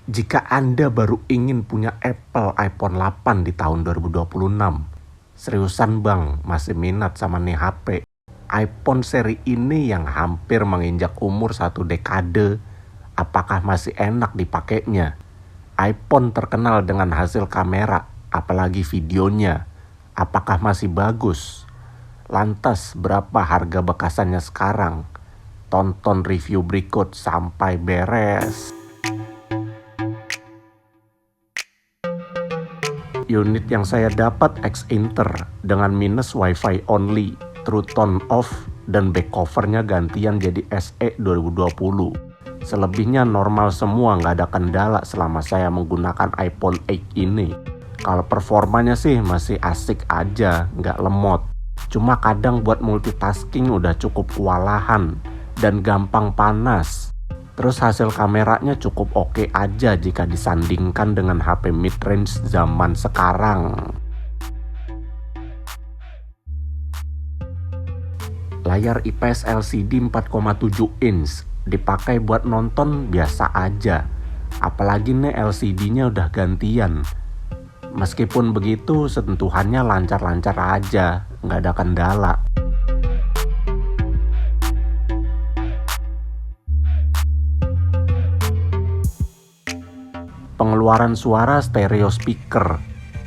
Jika Anda baru ingin punya Apple iPhone 8 di tahun 2026, seriusan bang, masih minat sama nih HP. iPhone seri ini yang hampir menginjak umur 1 dekade, apakah masih enak dipakainya? iPhone terkenal dengan hasil kamera, apalagi videonya. Apakah masih bagus? Lantas berapa harga bekasannya sekarang? Tonton review berikut sampai beres. Unit yang saya dapat X-Inter dengan minus Wi-Fi only, True Tone off, dan back covernya gantian jadi SE 2020. Selebihnya normal semua, nggak ada kendala selama saya menggunakan iPhone 8 ini. Kalau performanya sih masih asik aja, nggak lemot. Cuma kadang buat multitasking udah cukup kewalahan dan gampang panas. Terus hasil kameranya cukup oke aja jika disandingkan dengan HP mid-range zaman sekarang. Layar IPS LCD 4,7 inch, dipakai buat nonton biasa aja. Apalagi nih LCD-nya udah gantian. Meskipun begitu sentuhannya lancar-lancar aja, nggak ada kendala. Pengeluaran suara stereo speaker,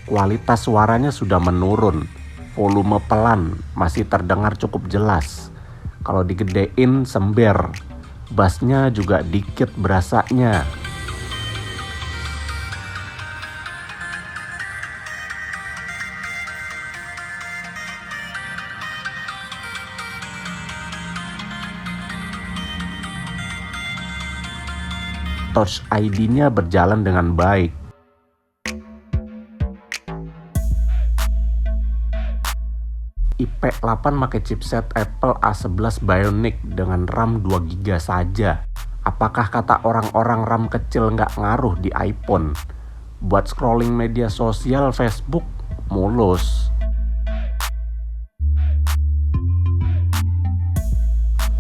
kualitas suaranya sudah menurun, volume pelan, masih terdengar cukup jelas. Kalau digedein sember, bassnya juga dikit berasanya. Touch ID-nya berjalan dengan baik. IP8 pakai chipset Apple A11 Bionic dengan RAM 2GB saja. Apakah kata orang-orang RAM kecil nggak ngaruh di iPhone? Buat scrolling media sosial Facebook, mulus.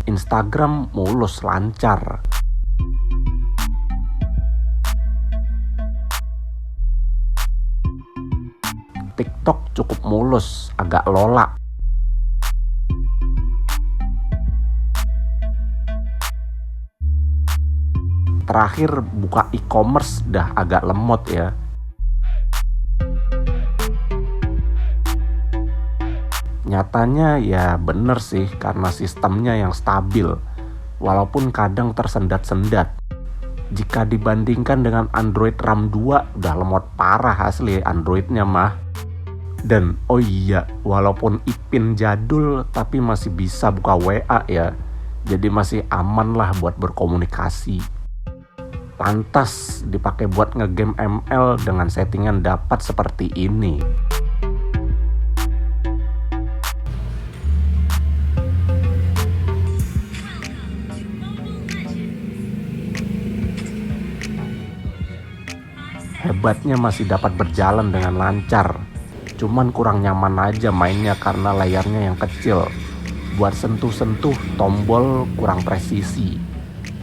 Instagram mulus lancar. TikTok cukup mulus, agak lola. Terakhir buka e-commerce dah agak lemot ya. Nyatanya ya bener sih karena sistemnya yang stabil, walaupun kadang tersendat-sendat. Jika dibandingkan dengan Android RAM 2 udah lemot parah asli Androidnya mah. Dan oh iya, walaupun Ipin jadul tapi masih bisa buka WA ya. Jadi masih aman lah buat berkomunikasi. Lantas dipakai buat ngegame ML dengan settingan dapat seperti ini. Hebatnya masih dapat berjalan dengan lancar. Cuman kurang nyaman aja mainnya karena layarnya yang kecil. Buat sentuh-sentuh tombol kurang presisi.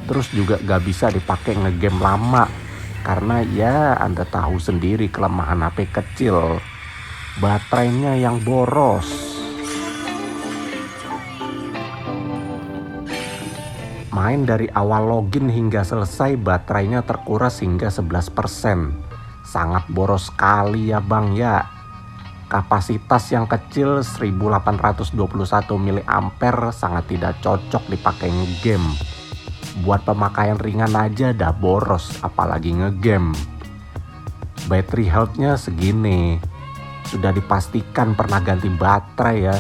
Terus juga gak bisa dipakai ngegame lama. Karena ya Anda tahu sendiri kelemahan HP kecil. Baterainya yang boros. Main dari awal login hingga selesai baterainya terkuras hingga 11%. Sangat boros sekali ya bang ya. Kapasitas yang kecil 1821 mAh sangat tidak cocok dipakai ngegame. Buat pemakaian ringan aja dah boros, apalagi ngegame. Battery health-nya segini. Sudah dipastikan pernah ganti baterai ya.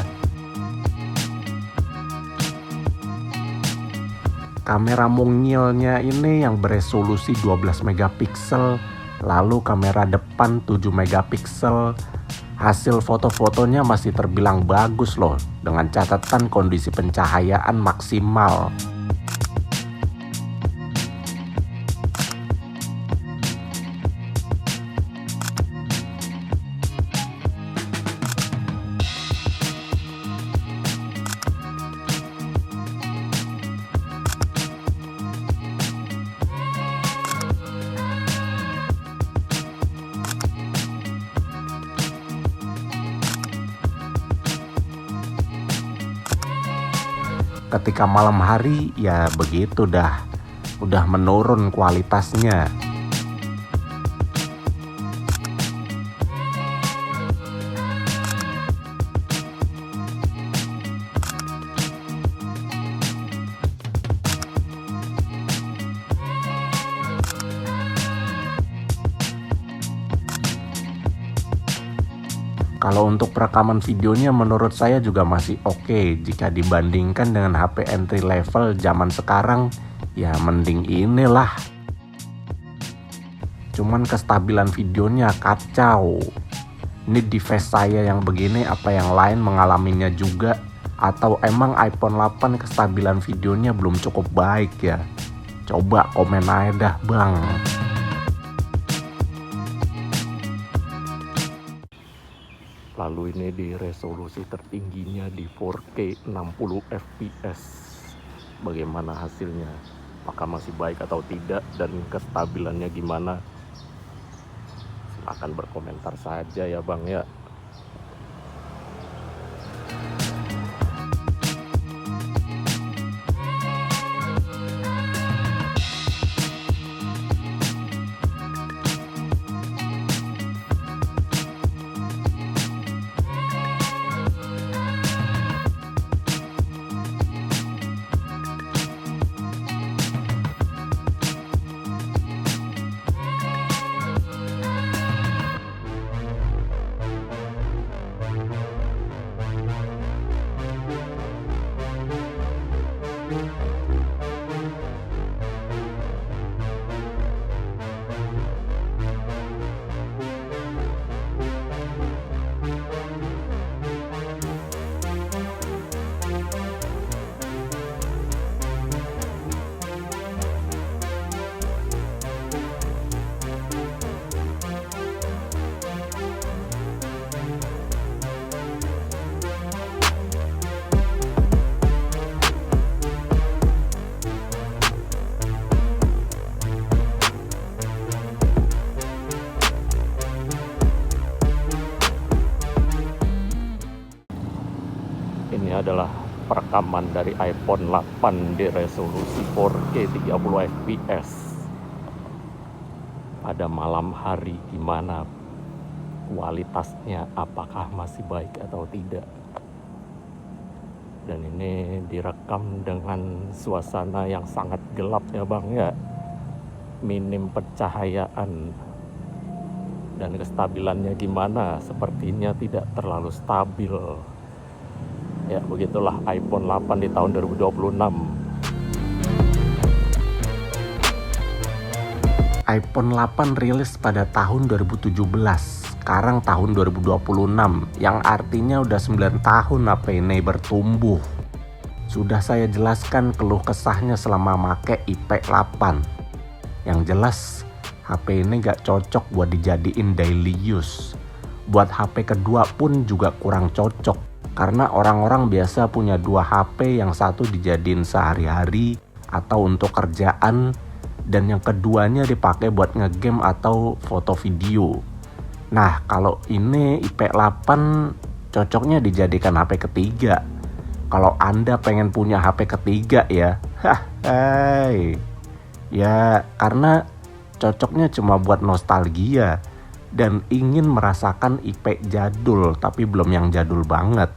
Kamera mungilnya ini yang beresolusi 12 megapiksel, lalu kamera depan 7 megapiksel. Hasil foto-fotonya masih terbilang bagus loh, dengan catatan kondisi pencahayaan maksimal. Ketika malam hari ya begitu dah, udah menurun kualitasnya. Kalau untuk perekaman videonya menurut saya juga masih oke jika dibandingkan dengan HP entry level zaman sekarang, ya mending inilah. Cuman kestabilan videonya kacau. Ini device saya yang begini, apa yang lain mengalaminya juga? Atau emang iPhone 8 kestabilan videonya belum cukup baik ya? Coba komen aja dah bang. Lalu ini di resolusi tertingginya di 4K 60 fps. Bagaimana hasilnya? Apakah masih baik atau tidak, dan kestabilannya gimana? Silahkan berkomentar saja ya bang ya. Ini adalah perekaman dari iPhone 8 di resolusi 4K 30 fps pada malam hari. Gimana kualitasnya, apakah masih baik atau tidak? Dan ini direkam dengan suasana yang sangat gelap ya bang ya, minim pencahayaan. Dan kestabilannya gimana? Sepertinya tidak terlalu stabil. Ya begitulah iPhone 8 di tahun 2026. iPhone 8 rilis pada tahun 2017, sekarang tahun 2026, yang artinya udah 9 tahun HP ini bertumbuh. Sudah saya jelaskan keluh kesahnya selama make IP8. Yang jelas HP ini gak cocok buat dijadiin daily use. Buat HP kedua pun juga kurang cocok. Karena orang-orang biasa punya 2 HP, yang satu dijadiin sehari-hari atau untuk kerjaan, dan yang keduanya dipakai buat ngegame atau foto video. Nah, kalau ini IP8 cocoknya dijadikan HP ketiga. Kalau Anda pengen punya HP ketiga ya, ya karena cocoknya cuma buat nostalgia dan ingin merasakan IP jadul tapi belum yang jadul banget.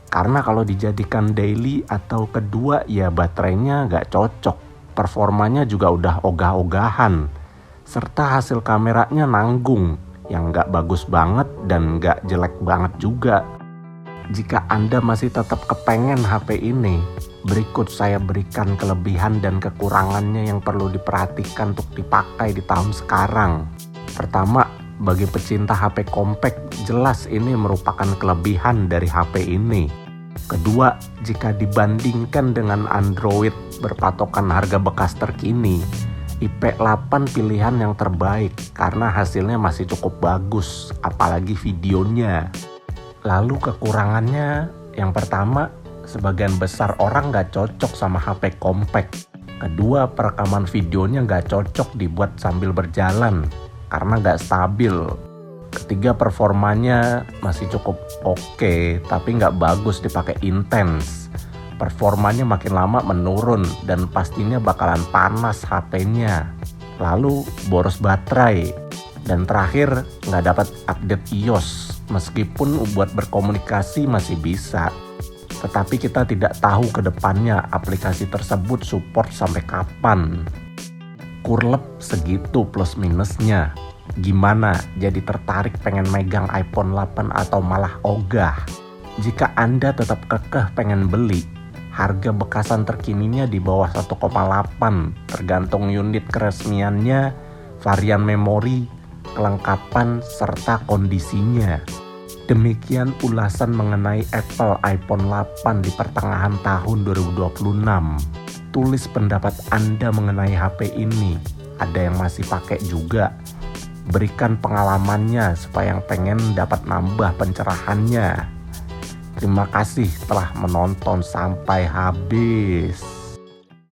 Karena kalau dijadikan daily atau kedua ya baterainya gak cocok, performanya juga udah ogah-ogahan, serta hasil kameranya nanggung yang gak bagus banget dan gak jelek banget juga. Jika Anda masih tetap kepengen HP ini, berikut saya berikan kelebihan dan kekurangannya yang perlu diperhatikan untuk dipakai di tahun sekarang. Pertama, bagi pecinta HP compact, jelas ini merupakan kelebihan dari HP ini. Kedua, jika dibandingkan dengan Android berpatokan harga bekas terkini, IP8 pilihan yang terbaik karena hasilnya masih cukup bagus, apalagi videonya. Lalu kekurangannya, yang pertama, sebagian besar orang gak cocok sama HP compact. Kedua, perekaman videonya gak cocok dibuat sambil berjalan karena gak stabil. Ketiga, performanya masih cukup oke, tapi gak bagus dipakai intens. performanya makin lama menurun dan pastinya bakalan panas HP-nya. Lalu boros baterai, dan terakhir nggak dapat update iOS. Meskipun buat berkomunikasi masih bisa, tetapi kita tidak tahu ke depannya aplikasi tersebut support sampai kapan. Kurlep segitu plus minusnya. Gimana, jadi tertarik pengen megang iPhone 8 atau malah ogah? Jika Anda tetap kekeh pengen beli, harga bekasan terkininya di bawah 1,8 tergantung unit keresmiannya, varian memori, kelengkapan, serta kondisinya. Demikian ulasan mengenai Apple iPhone 8 di pertengahan tahun 2026. Tulis pendapat Anda mengenai HP ini. Ada yang masih pakai juga. Berikan pengalamannya supaya yang pengen dapat nambah pencerahannya. Terima kasih telah menonton sampai habis.